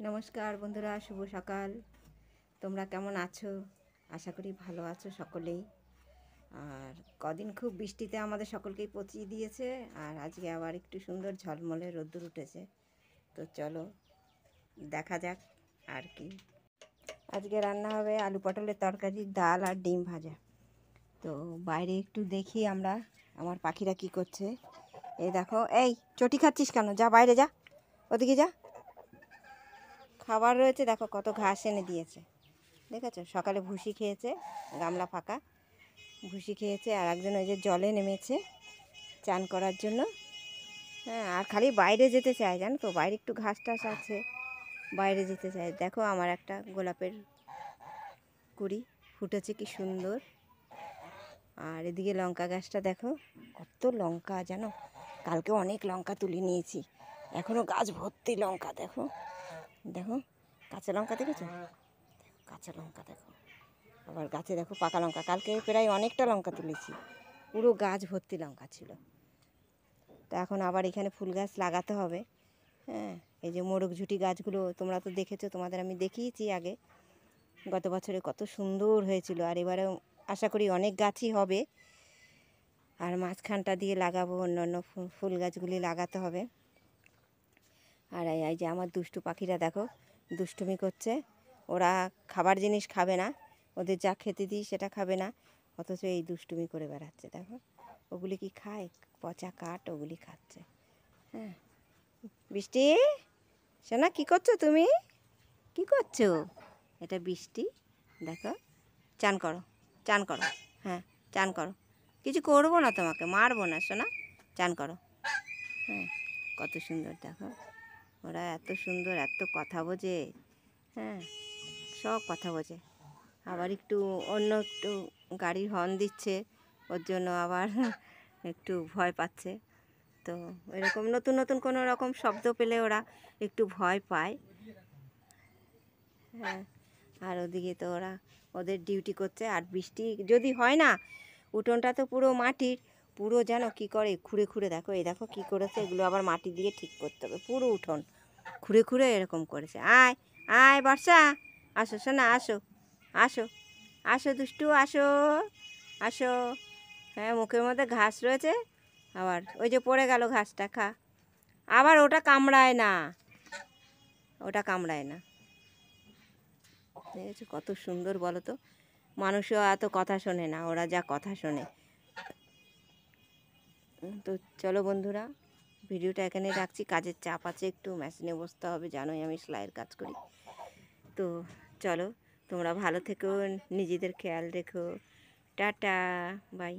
নমস্কার বন্ধুরা, শুভ সকাল। তোমরা কেমন আছো? আশা করি ভালো আছো সকলেই। আর কদিন খুব বৃষ্টিতে আমাদের সকলকেই পচিয়ে দিয়েছে, আর আজকে আবার একটু সুন্দর ঝলমলে রোদ্দুর উঠেছে। তো চলো দেখা যাক আর কি। আজকে রান্না হবে আলু পটলের তরকারি, ডাল আর ডিম ভাজা। তো বাইরে একটু দেখি আমরা আমার পাখিরা কি করছে। এই দেখো, এই চটি খাচ্ছিস কেন? যা বাইরে যা, ওদিকে যা। খাবার রয়েছে, দেখো কত ঘাস এনে দিয়েছে, দেখেছো? সকালে ভুসি খেয়েছে, গামলা ফাঁকা ভুসি খেয়েছে, আর একজন ওই যে জলে নেমেছে চান করার জন্য। হ্যাঁ, আর খালি বাইরে যেতে চায়, জানো তো, বাইরে একটু ঘাস টাস আছে, বাইরে যেতে চায়। দেখো আমার একটা গোলাপের কুড়ি ফুটেছে, কি সুন্দর। আর এদিকে লঙ্কা গাছটা দেখো, কত লঙ্কা জানো, কালকে অনেক লঙ্কা তুলে নিয়েছি, এখনও গাছ ভর্তি লঙ্কা। দেখো দেখো, কাঁচা লঙ্কা দেখেছো? কাঁচা লঙ্কা দেখো, আবার গাছে দেখো পাকা লঙ্কা। কালকে প্রায় অনেকটা লঙ্কা তুলেছি, পুরো গাছ ভর্তি লঙ্কা ছিল। তো এখন আবার এখানে ফুল গাছ লাগাতে হবে। হ্যাঁ, এই যে মোরগ ঝুঁটি গাছগুলো তোমরা তো দেখেছো, তোমাদের আমি দেখিয়েছি আগে। গত বছরে কত সুন্দর হয়েছিল, আর এবারেও আশা করি অনেক গাছই হবে। আর মাঝখানটা দিয়ে লাগাবো অন্য ফুল গাছগুলি লাগাতে হবে। আর এই যে আমার দুষ্টু পাখিরা দেখো দুষ্টুমি করছে। ওরা খাবার জিনিস খাবে না, ওদের যা খেতে দিই সেটা খাবে না, অথচ এই দুষ্টুমি করে বেড়াচ্ছে। দেখো ওগুলি কি খায়, পচা কাঠ ওগুলি খাচ্ছে। হ্যাঁ, বৃষ্টি সোনা কী করছো তুমি? কি করছো? এটা বৃষ্টি, দেখো। চান করো, চান করো। হ্যাঁ, চান করো। কিছু করবো না, তোমাকে মারবো না সোনা, চান করো। হ্যাঁ, কত সুন্দর দেখো, ওরা এত সুন্দর, এত কথা বোঝে। হ্যাঁ, সব কথা বোঝে। আবার একটু অন্য একটু গাড়ির হর্ন দিচ্ছে, ওর জন্য আবার একটু ভয় পাচ্ছে। তো এরকম নতুন নতুন কোনো রকম শব্দ পেলে ওরা একটু ভয় পায়। হ্যাঁ, আর ওদিকে তো ওরা ওদের ডিউটি করছে। আর বৃষ্টি যদি হয় না, উঠোনটা তো পুরো মাটির, পুরো যেন কি করে খুঁড়ে খুঁড়ে, দেখো এই দেখো কী করেছে, এগুলো আবার মাটি দিয়ে ঠিক করতে হবে। পুরো উঠোন খুঁড়ে খুঁড়ে এরকম করেছে। আয় আয় বর্ষা, আসো শোনা, আসো আসো আসো দুষ্টু, আসো আসো। হ্যাঁ, মুখের মধ্যে ঘাস রয়েছে, আবার ওই যে পড়ে গেল ঘাসটা, খা। আবার ওটা কামড়ায় না, ওটা কামড়ায় না। দেখেছো কত সুন্দর, বলো তো? মানুষও এত কথা শোনে না, ওরা যা কথা শোনে। তো চলো বন্ধুরা, ভিডিওটা এখানে রাখছি। কাজের চাপ আছে, একটু মেশিনে বসতে হবে, জানোই আমি সেলাইয়ের কাজ করি। তো চলো, তোমরা ভালো থেকো, নিজেদের খেয়াল রেখো। Tata, by.